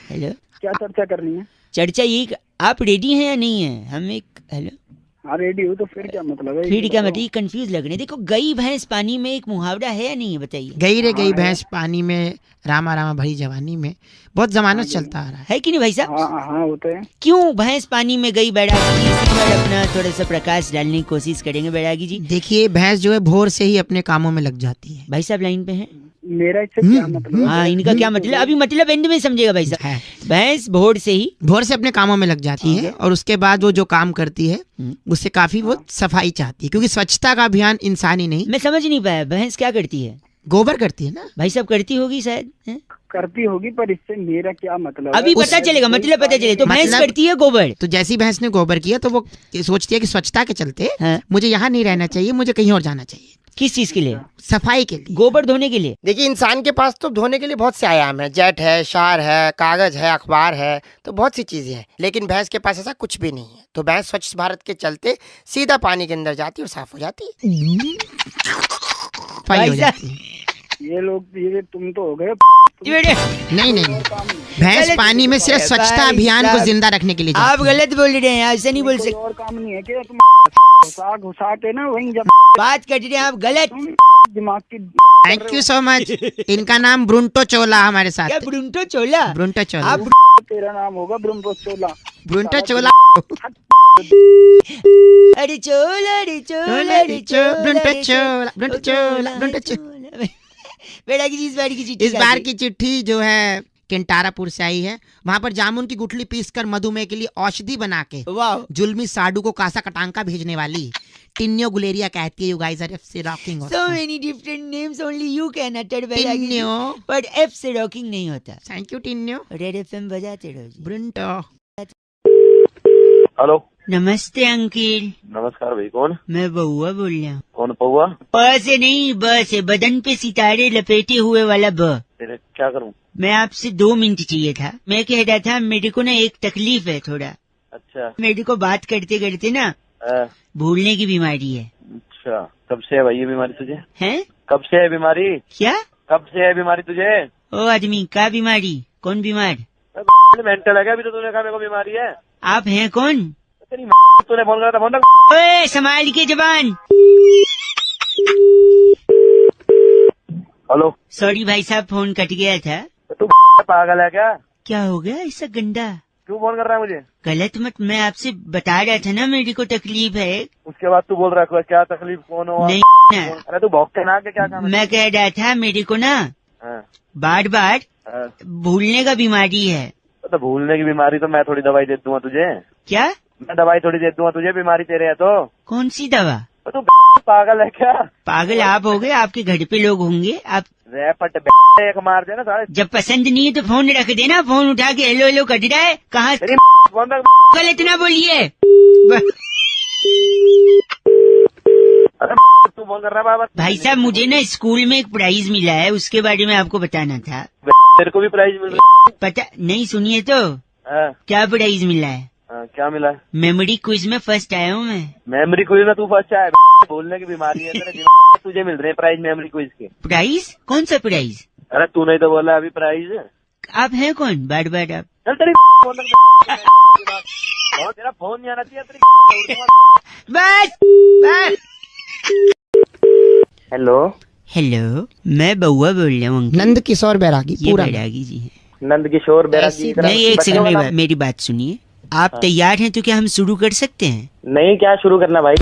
हेलो, क्या चर्चा करनी है? चर्चा यही, आप रेडी हैं या नहीं है? हम एक हेलो, हाँ रेडी हो तो फिर क्या मतलब है? फिर क्या मतलब? कंफ्यूज लग रहे। देखो, गई भैंस पानी में एक मुहावरा है या नहीं है, बताइए? गई रे गई भैंस पानी में, रामा रामा भरी जवानी में, बहुत जमानत चलता आ रहा है कि नहीं भाई साहब? हाँ होते हैं। क्यों भैंस पानी में गई बैरागी जी? इसी पर अपना थोड़ा सा प्रकाश डालने की कोशिश करेंगे बैरागी जी। देखिए, भैंस जो है भोर से ही अपने कामों में लग जाती है। भाई साहब लाइन पे हैं? मेरा इससे क्या मतलब? हाँ, इनका क्या मतलब? अभी मतलब एंड में समझेगा भाई साहब। भैंस भोर से अपने कामों में लग जाती है, और उसके बाद वो जो काम करती है उससे काफी वो सफाई चाहती है, क्योंकि स्वच्छता का अभियान इंसान ही नहीं। मैं समझ नहीं पाया, भैंस क्या करती है? गोबर करती है ना भाई साहब? करती होगी शायद, करती होगी, पर इससे मेरा क्या मतलब? अभी पता चलेगा, मतलब पता चले। तो भैंस करती है गोबर, तो जैसी भैंस ने गोबर किया तो वो सोचती है कि स्वच्छता के चलते मुझे यहाँ नहीं रहना चाहिए, मुझे कहीं और जाना चाहिए। किस चीज के लिए? सफाई के लिए, गोबर धोने के लिए। देखिए, इंसान के पास तो धोने के लिए बहुत से आयाम है, जेट है, शार है, कागज है, अखबार है, तो बहुत सी चीजें हैं, लेकिन भैंस के पास ऐसा कुछ भी नहीं है। तो भैंस स्वच्छ भारत के चलते सीधा पानी के अंदर जाती है और साफ हो जाती है, सफाई हो जाती है। ये लोग, ये तुम तो हो गए। नहीं, भैंस पानी में सिर्फ स्वच्छता अभियान को जिंदा रखने के लिए। आप गलत बोल रहे हैं, ऐसे नहीं बोल सकते। और काम नहीं है क्या? तुम घुसा के ना वहीं जब बात कर रहे हैं आप गलत दिमाग की। Thank you so much. इनका नाम ब्रुंटो चोला हमारे साथ। क्या ब्रुंटो चोला? ब्रुंटो चोला। आप तेरा नाम होगा ब्रुंटो चोला। ब्रुंटो चोला। अरे चोला, अरे चोला, अरे चोला, ब्रुंटो चोला, ब्रुंटो चोला, ब्रुंटो चोला। बैरागी जी, इस बार की चिट्ठी जो है केंटारापुर से आई है। वहाँ पर जामुन की गुठली पीसकर मधुमेह के लिए औषधि बना के जुल्मी साडू को कासा कटांका भेजने वाली टिन्यो गुलेरिया कहती है, यू गाइस आर एफ से rocking. So many different names, only you can utter Bairagi ji, but F से रॉकिंग नहीं होता। थैंक यू टिन्यो। रेड एफएम बजाते रहो जी। ब्रुंटो। हेलो, नमस्ते अंकिल। नमस्कार भाई, कौन? मैं बउआ बोल रहा हूँ। कौन पौआ? प से नहीं, ब से, बदन पे सितारे लपेटे हुए वाला ब। तेरे क्या करूँ? मैं आपसे 2 मिनट चाहिए था। मैं कह रहा था, मेरे को ना एक तकलीफ है थोड़ा। अच्छा। मेरे को बात करते करते ना भूलने की बीमारी है। अच्छा, कब से है भाई ये बीमारी तुझे? हैं? कब से है बीमारी? क्या? कब से है बीमारी तुझे? ओ आदमी, क्या बीमारी? कौन बीमार? मेंटल है क्या? अभी तो तूने कहा मेरे को बीमारी है। आप हैं कौन? तेरी तूने फोन करा था, फोन रख। ओए, संभाल के जबान। हेलो, सॉरी भाई साहब, फोन कट गया था। तू पागल है क्या? क्या हो गया ऐसा गंदा? क्यों फोन कर रहा है मुझे? गलत मत, मैं आपसे बता रहा था ना मेरे को तकलीफ है। उसके बाद तू बोल रहा है क्या तकलीफ, कौन हो? नहीं ना, अरे तू भौंकते ना, क्या काम है? मैं कह रहा था मेरे को ना हाँ, बार बार हाँ। भूलने का बीमारी है। तो भूलने की बीमारी तो मैं थोड़ी दवाई दे दूंगा तुझे। क्या? मैं दवाई थोड़ी दे दूंगा तुझे, बीमारी तेरे है तो। कौन सी दवा? तू पागल है क्या? पागल आप हो गए, आपके घर पे लोग होंगे। आप रैपट एक मार देना सारे। जब पसंद नहीं है तो फोन रख देना, फोन उठा के हेलो हेलो कट रहा है। कहाँ तेरी फोन पे गलत ना बोलिए। अरे तू फोन कर रहा है बाबा? भाई साहब, मुझे ना स्कूल में एक प्राइज मिला है, उसके बारे में आपको बताना था। तेरे को भी प्राइज मिल रहा पता नहीं, सुनिए तो। है? क्या प्राइज मिला है? क्या मिला? मेमोरी क्विज में फर्स्ट आया हूँ मैं। मेमोरी क्विज में तू फर्स्ट आया? बोलने की बीमारी है तेरे दिमाग में, तुझे मिल रहे हैं प्राइज मेमोरी क्विज के। प्राइज? कौन सा प्राइज? अरे तू नहीं तो बोला अभी प्राइज। आप हैं कौन? बार बार आप। चल तेरी फोन तेरा फोन नहीं आना चाहिए तेरी। बस बस। हेलो, हेलो, मैं बउआ बोल रहा हूँ। नंद किशोर बैरागी, ये पूरा बैरागी जी हैं। नंद किशोर बैरागी। नहीं, एक सेकंड, मेरी बात सुनिए। आप तैयार हैं तो क्या हम शुरू कर सकते हैं? नहीं, क्या शुरू करना भाई?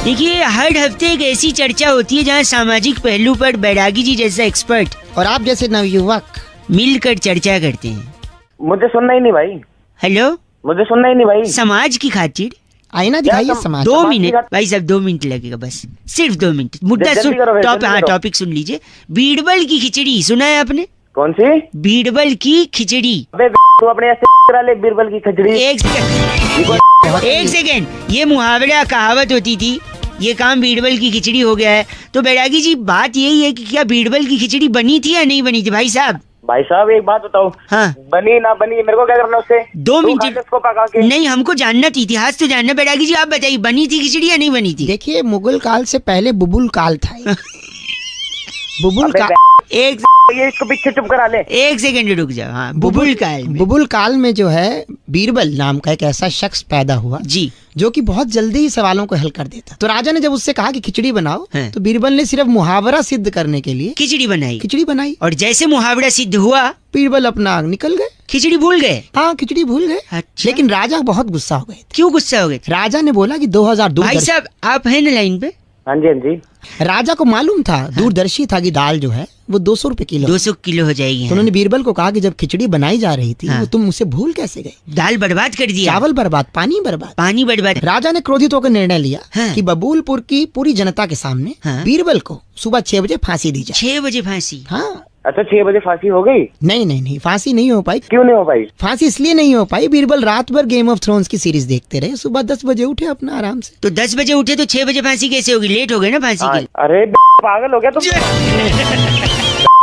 देखिए, हर हफ्ते एक ऐसी चर्चा होती है जहाँ सामाजिक पहलू पर बैरागी जी जैसा एक्सपर्ट और आप जैसे नवयुवक मिलकर चर्चा करते हैं। मुझे सुनना ही नहीं भाई। हेलो, मुझे सुनना ही नहीं भाई। समाज की खातिर आईना दिखाइए समाज। 2 मिनट भाई साहब, 2 मिनट लगेगा बस, सिर्फ 2 मिनट। मुद्दा जल्दी सुन, करो भाई, जल्दी करो। टॉपिक सुन लीजिए। बीरबल की खिचड़ी सुना है आपने? कौन सी? बीरबल की खिचड़ी। अबे तू अपने ऐसे करा ले बीरबल की खिचड़ी। एक सेकेंड, ये मुहावरा कहावत होती थी, ये काम बीरबल की खिचड़ी हो गया है। तो बैरागी जी, बात यही है कि क्या बीरबल की खिचड़ी बनी थी या नहीं बनी थी? भाई साहब, भाई साहब एक बात बताओ, हाँ, बनी ना बनी मेरे को क्या करना उससे? 2 तू मिनट। खा ले उसको पका के। नहीं, हमको जानना थी, इतिहास तो जानना। बैरागी जी आप बताइए, बनी थी खिचड़ी या नहीं बनी थी? देखिए, मुगल काल से पहले बुबुल काल था। बुबुल अबे काल, एक ये इसको पीछे चुप करा ले। एक सेकंड रुक जाओ। हाँ, बुबुल काल में। बुबुल काल में जो है बीरबल नाम का एक ऐसा शख्स पैदा हुआ जी, जो कि बहुत जल्दी ही सवालों को हल कर देता। तो राजा ने जब उससे कहा कि खिचड़ी बनाओ, हाँ। तो बीरबल ने सिर्फ मुहावरा सिद्ध करने के लिए खिचड़ी बनाई। खिचड़ी बनाई। और जैसे मुहावरा सिद्ध हुआ, बीरबल अपना निकल गए। खिचड़ी भूल गए। हाँ, खिचड़ी भूल गए। अच्छा। लेकिन राजा बहुत गुस्सा हो गए थे। क्यों गुस्सा हो गए थे? राजा ने बोला कि 2000 भाई दूरदर्शी। साहब, आप हैं ना लाइन पे? हाँ जी, हाँ जी। राजा को मालूम था, दूरदर्शी था कि दाल जो है वो 200 रुपए किलो। 200 किलो हो जाएगी। तो उन्होंने बीरबल को कहा कि जब खिचड़ी बनाई जा रही थी, हाँ। वो तुम उसे भूल कैसे गए? दाल बर्बाद कर दिया, चावल बर्बाद, पानी बर्बाद। पानी बर्बाद। राजा ने क्रोधित होकर निर्णय लिया हाँ। कि बबूलपुर की पूरी जनता के सामने हाँ। बीरबल को सुबह 6 बजे फांसी दी जाए। 6 बजे फांसी? हाँ। अच्छा, 6 बजे फांसी हो गई? नहीं, फांसी नहीं हो पाई। क्यों नहीं हो पाई? फांसी इसलिए नहीं हो पाई, बीरबल रात भर गेम ऑफ थ्रोन्स की सीरीज देखते रहे, सुबह 10 बजे उठे अपना आराम से। तो 10 बजे उठे तो 6 बजे फांसी कैसे होगी? लेट हो गए ना फांसी के लिए। अरे पागल हो गया तुम।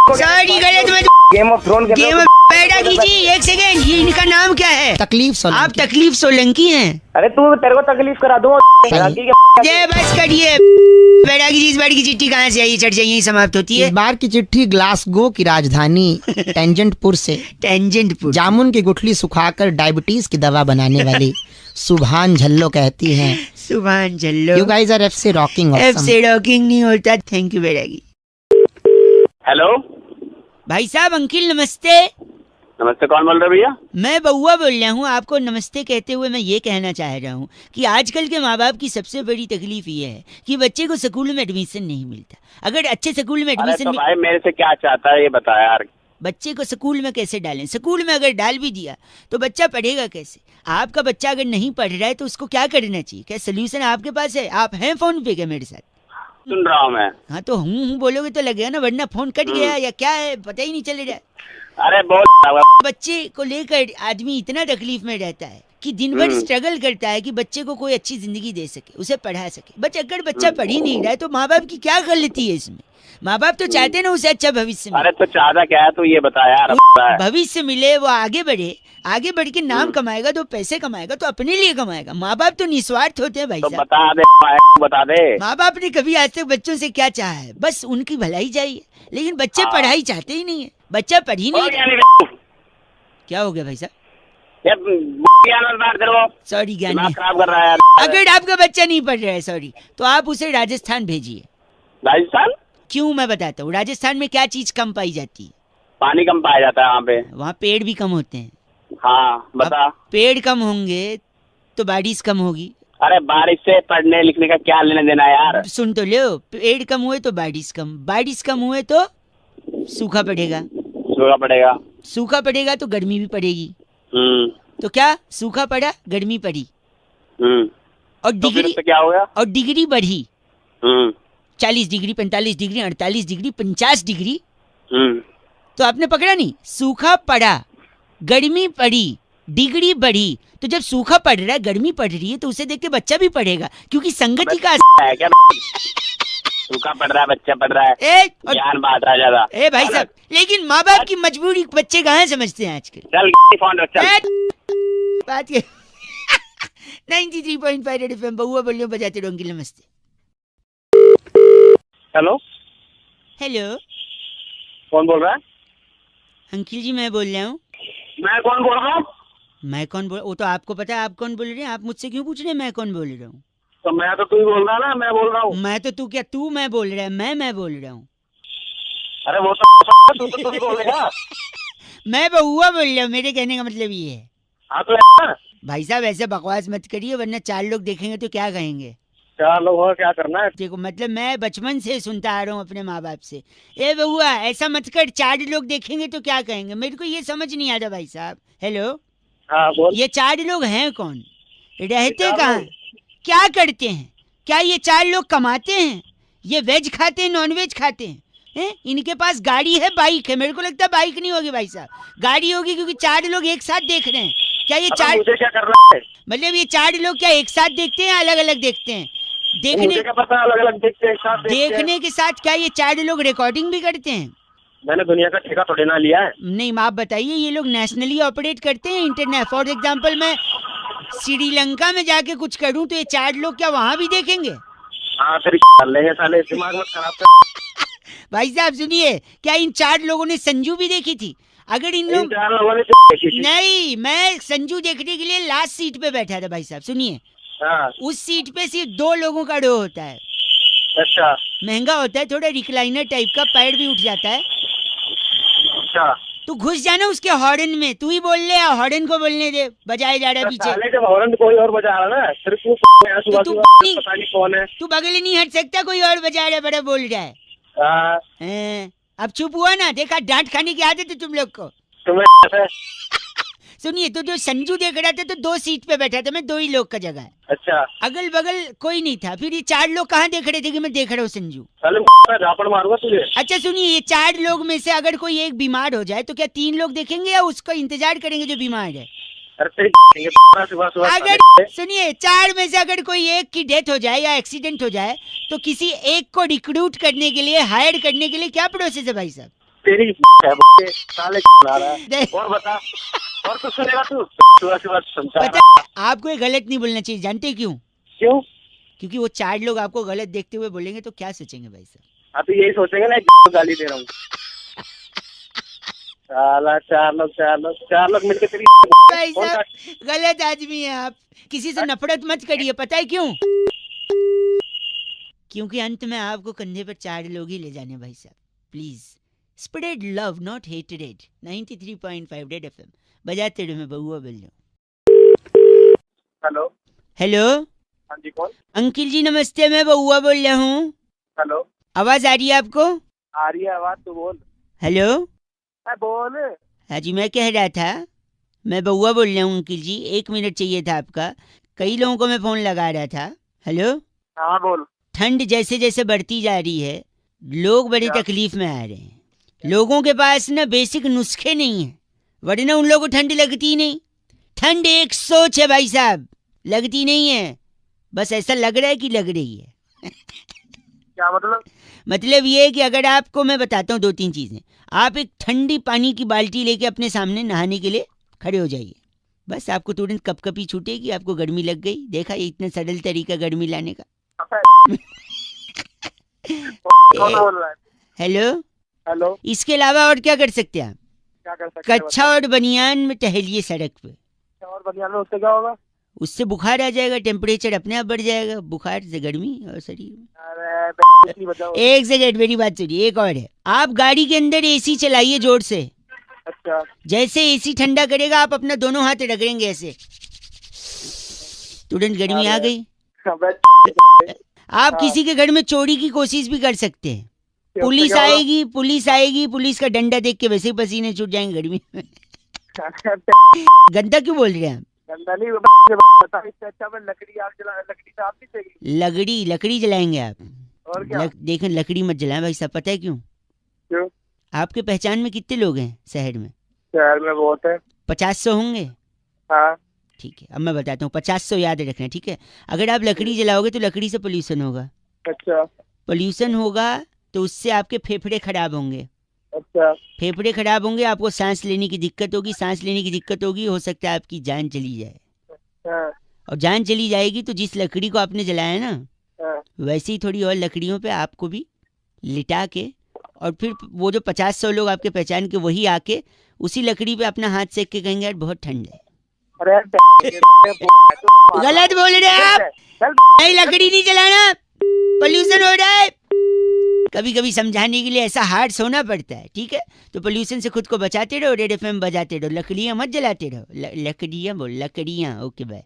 सॉरी, गलत मत। Game of throne game of Bairagi ji, एक सेकेंड, ये इनका नाम क्या है? तकलीफ सोलंकी। आप तकलीफ सोलंकी हैं? अरे तू, तेरे को तकलीफ करा दूं। ये बस करिए। बैरागी जी, इस बार की चिट्ठी कहाँ से आई? चर्चा यही समाप्त होती है। इस बार की चिट्ठी ग्लासगो की राजधानी टेंजेंटपुर से टेंजेंटपुर। जामुन की गुठली सुखाकर डायबिटीज की दवा बनाने वाली सुभान झल्लो कहती हैं, सुभान झल्लो, यू गाइस आर एफ से रॉकिंग। एफ से रॉकिंग नहीं होता। Thank you Bairagi. हेलो भाई साहब, अंकिल नमस्ते। नमस्ते, कौन बोल रहे भैया? मैं बउआ बोल रहा हूँ। आपको नमस्ते कहते हुए मैं ये कहना चाह रहा हूँ कि आजकल के माँ बाप की सबसे बड़ी तकलीफ ये है कि बच्चे को स्कूल में एडमिशन नहीं मिलता। अगर अच्छे स्कूल में अरे तो एडमिशन भाई मेरे से क्या चाहता है ये बता यार। बच्चे को स्कूल में कैसे डालें? स्कूल में अगर डाल भी दिया तो बच्चा पढ़ेगा कैसे? आपका बच्चा अगर नहीं पढ़ रहा है तो उसको क्या करना चाहिए? क्या सोल्यूशन आपके पास है? आप हैं फोन पे क्या मेरे साथ? सुन रहा हूँ मैं। हाँ, तो हूँ बोलोगे तो लगेगा ना, वरना फोन कट गया या क्या है पता ही नहीं चल रहा है। अरे बोल। बच्चे को लेकर आदमी इतना तकलीफ में रहता है कि दिन भर स्ट्रगल करता है कि बच्चे को कोई अच्छी जिंदगी दे सके, उसे पढ़ा सके। बट अगर बच्चा पढ़ ही नहीं रहा है तो माँ बाप की क्या गलती है इसमें? माँ बाप तो चाहते ना उसे अच्छा भविष्य मिले। अरे तो चाहता क्या है, तू ये बता यार। भविष्य मिले, वो आगे बढ़े, आगे बढ़ के नाम कमाएगा, तो पैसे कमाएगा तो अपने लिए कमाएगा। माँ बाप तो निस्वार्थ होते हैं भाई तो साहब। बता दे, बता दे। माँ बाप ने कभी आज तक बच्चों से क्या चाहा है? बस उनकी भलाई चाहिए। लेकिन बच्चे पढ़ाई चाहते ही नहीं है, बच्चा पढ़ ही नहीं रहा। क्या हो गया भाई साहब? यार ज्ञान बात करो, सॉरी ज्ञान दिमाग नहीं। खराब कर रहा है यार। अगर आपका बच्चा नहीं पढ़ रहा है सॉरी, तो आप उसे राजस्थान भेजिए। राजस्थान क्यों, मैं बताता हूँ। राजस्थान में क्या चीज कम पाई जाती है? पानी कम पाया जाता है वहाँ पे। वहाँ पेड़ भी कम होते हैं। हाँ बता। अब पेड़ कम होंगे तो बारिश कम होगी। अरे बारिश से पढ़ने लिखने का क्या लेना देना यार। सुन तो लो, पेड़ कम हुए तो बारिश कम हुए तो सूखा पड़ेगा, सूखा पड़ेगा। सूखा पड़ेगा तो गर्मी भी पड़ेगी। तो क्या, सूखा पड़ा गर्मी पड़ी और तो फिर डिग्री उससे क्या हो गया? और डिग्री बढ़ी। 40 डिग्री 45 डिग्री 48 डिग्री 50 डिग्री। तो आपने पकड़ा नहीं, सूखा पड़ा गर्मी पड़ी डिग्री बढ़ी। तो जब सूखा पड़ रहा है गर्मी पड़ रही है तो उसे देख के बच्चा भी पढ़ेगा, क्योंकि संगति का है क्या? सूखा पड़ रहा है, बच्चा पढ़ रहा है, ज्ञान बात रहा ज्यादा। ए भाई साहब, लेकिन माँ बाप की मजबूरी बच्चे कहाँ समझते हैं आजकल। चल फोन रख चल। बात ये 93.5 रेड एफएम बहुआ बोलियो बजाते रहो अंकिल। नमस्ते। हेलो हेलो, कौन बोल रहा है? अंकिल जी मैं बोल रहा हूँ। मैं कौन बोल रहा हूँ? मैं कौन बोल, वो तो आपको पता है आप कौन बोल रहे हैं। आप मुझसे क्यों पूछ रहे हैं मैं कौन बोल रहा हूँ? तो मैं तो तू ही बोल रहा ना, मैं बोल रहा हूँ। मैं तो तू क्या, तू मैं बोल रहा है, मैं बोल रहा हूँ। अरे वो तो तू ही बोलेगा। मैं बहुआ बोल रहा हूँ, मेरे कहने का मतलब ये है। हाँ तो भाई साहब ऐसे बकवास मत करिए, वरना 4 लोग देखेंगे तो क्या कहेंगे। 4 लोगों का क्या करना है? देखो मतलब मैं बचपन से सुनता आ रहा हूँ अपने माँ बाप से, ए बहुआ ऐसा मत कर, 4 लोग देखेंगे तो क्या कहेंगे। मेरे को ये समझ नहीं आ रहा भाई साहब। हेलो, हाँ बोल। ये 4 लोग हैं कौन, रहते 4 कहाँ, लोग? क्या करते हैं? क्या ये 4 लोग कमाते हैं? ये वेज खाते हैं नॉन वेज खाते हैं? इनके पास गाड़ी है बाइक है? मेरे को लगता है बाइक नहीं होगी भाई साहब, गाड़ी होगी, क्योंकि 4 लोग एक साथ देख रहे हैं। क्या ये 4 मुझे क्या करना है? मतलब ये 4 लोग क्या एक साथ देखते हैं अलग अलग देखते हैं? देखने मुझे क्या पता, अलग अलग देखते हैं, एक साथ देखते हैं। देखने के साथ क्या ये 4 लोग रिकॉर्डिंग भी करते हैं? मैंने दुनिया का ठेका थोड़ी ना लिया है। नहीं, आप बताइए, ये लोग नेशनली ऑपरेट करते हैं इंटरनेट? फॉर एग्जांपल मैं श्रीलंका में जाके कुछ करूं तो ये 4 लोग क्या वहां भी देखेंगे? हाँ तेरी कर लेंगे साले, दिमाग मत खराब कर। भाई साहब सुनिए, क्या इन 4 लोगों ने संजू भी देखी थी? अगर इन लोग 4 लोगों ने देखी थी। नहीं, मैं संजू देखने के लिए लास्ट सीट पे बैठा था भाई साहब। सुनिए, हाँ उस सीट पे सिर्फ 2 लोगों का रो होता है। अच्छा महंगा होता है, थोड़ा रिक्लाइनर टाइप का, पैर भी उठ जाता है। अच्छा। तू घुस जाना उसके हॉर्न में, तू ही बोल ले, हॉर्न को बोलने दे, बजाए जा रहा है पीछे। साले जब हॉर्न कोई और बजा रहा ना, सिर्फ तू सुबह तू सुबह पता नहीं कौन है। तू बगल ही नहीं हट सकता, कोई और बजा रहा है, बड़ा बोल रहा है। हाँ, अब चुप हुआ ना, देखा डांट खाने की आदत है तुम लोग को। तुम्हें सुनिए, तो जो संजू देख रहा था तो 2 सीट पे बैठा था मैं, 2 ही लोग का जगह है, अच्छा। अगल बगल कोई नहीं था। फिर ये 4 लोग कहाँ देख रहे थे कि मैं देख रहा हूँ संजू? साले मैं झापड़ मारूंगा तुझे। अच्छा सुनिए, ये 4 लोग में से अगर कोई एक बीमार हो जाए तो क्या 3 लोग देखेंगे या उसका इंतजार करेंगे जो बीमार है? अरे सुबह सुबह अगर सुनिए, 4 में से अगर कोई एक की डेथ हो जाए या एक्सीडेंट हो जाए तो किसी एक को रिक्रूट करने के लिए, हायर करने के लिए क्या प्रोसेस है भाई साहब? तेरी साले ला रहा है। और बता, और कुछ सुनेगा तू? सुबह सुबह सुनता है। पता है, आपको ये गलत नहीं बोलना चाहिए, जानते क्यों? क्यों? क्योंकि वो 4 लोग आपको गलत देखते हुए बोलेंगे तो क्या सोचेंगे भाई साहब? हाँ तो यही सोचेंगे ना, गाली दे रहा हूँ। साला 4 लोग मिलके तेरी भाई साहब गलत आदमी है आप, किसी से नफरत मत करिए। पता है क्यों? क्योंकि अंत में आपको कंधे पर 4 लोग ही ले जाने भाई साहब। Please spread love not hated. 93.5 red FM बजाते रहो, मैं बहुआ बोल रहा हूँ। हेलो हेलो, हाँ जी कौन? अंकिल जी नमस्ते, मैं बहुआ बोल रहा हूँ। हेलो, आवाज आ रही है आपको? आ रही है आवाज, तू बोल। हेलो, बोल। हाँ जी, मैं कह रहा था, मैं बहुआ बोल रहा हूँ अंकिल जी, 1 मिनट चाहिए था आपका। कई लोगों को मैं फोन लगा रहा था। हेलो, हाँ बोल। ठंड जैसे जैसे बढ़ती जा रही है, लोग बड़ी तकलीफ में आ रहे हैं। लोगों के पास ना बेसिक नुस्खे नहीं है, वरना उन लोगों को ठंड लगती ही नहीं। ठंड एक सोच है भाई साहब, लगती नहीं है, बस ऐसा लग रहा है कि लग रही है। क्या मतलब? मतलब ये है कि अगर आपको मैं बताता हूँ 2-3 चीजें, आप एक ठंडी पानी की बाल्टी लेके अपने सामने नहाने के लिए खड़े हो जाइए, बस आपको तुरंत कपकपी छूटेगी, आपको गर्मी लग गई। देखा, ये इतना सरल तरीका गर्मी लाने का। कौन बोल रहा है? हेलो, हेलो, इसके अलावा और क्या कर सकते हैं आप? क्या कर सकते हैं? कच्छा और बनियान में टहलिए सड़क पे। और बनियान में उससे क्या होगा? उससे बुखार आ जाएगा, टेम्परेचर अपने आप बढ़ जाएगा, बुखार से गर्मी और शरीर में। अरे बताओ। एक सेकेंड मेरी बात सुनिए, एक और है। आप गाड़ी के अंदर एसी चलाइए जोर से। अच्छा। जैसे एसी ठंडा करेगा आप अपना दोनों हाथ रगड़ेंगे ऐसे, तुरंत गर्मी आ गई। आप किसी के घर में चोरी की कोशिश भी कर सकते हैं। पुलिस आएगी, पुलिस का डंडा देख के वैसे ही पसीने छूट जाएंगे गर्मी में। गंदा क्यों बोल रहे हैं आप? गंदा नहीं, बता इससे अच्छा मैं लकड़ी आग जला, लकड़ी तो आप नहीं चाहिए। लकड़ी जलाएंगे आप? और क्या? देखें लकड़ी मत जलाएं भाई साहब, पता है क्यों? क्यों? आपके पहचान में कितने लोग हैं शहर में? शहर में बहुत है। 50-100 होंगे। हाँ ठीक है, अब मैं बताता हूँ, 50-100 याद रखना, ठीक है? अगर आप लकड़ी जलाओगे तो लकड़ी से पोल्यूशन होगा। अच्छा। पोल्यूशन होगा तो उससे आपके फेफड़े खराब होंगे। अच्छा। फेफड़े खराब होंगे, आपको सांस लेने की दिक्कत होगी, सांस लेने की दिक्कत होगी, हो सकता है आपकी जान चली जाए। हाँ। और जान चली जाएगी तो जिस लकड़ी को आपने जलाया ना, हाँ। वैसे ही थोड़ी और लकड़ियों पे आपको भी लिटा के, और फिर वो जो 50-100 लोग आपके पहचान के वही आके उसी लकड़ी पे अपना हाथ सेक के कहेंगे यार बहुत ठंड है। अरे गलत बोल रहे हैं आप, नहीं लकड़ी नहीं जलाना, पोल्यूशन हो रहा है। कभी कभी समझाने के लिए ऐसा हार्ड होना पड़ता है, ठीक है? तो पोल्यूशन से खुद को बचाते रहो, रेड एफएम बजाते रहो, लकड़ियां मत जलाते रहो, लकड़ियां बोल, लकड़ियां। Okay bye.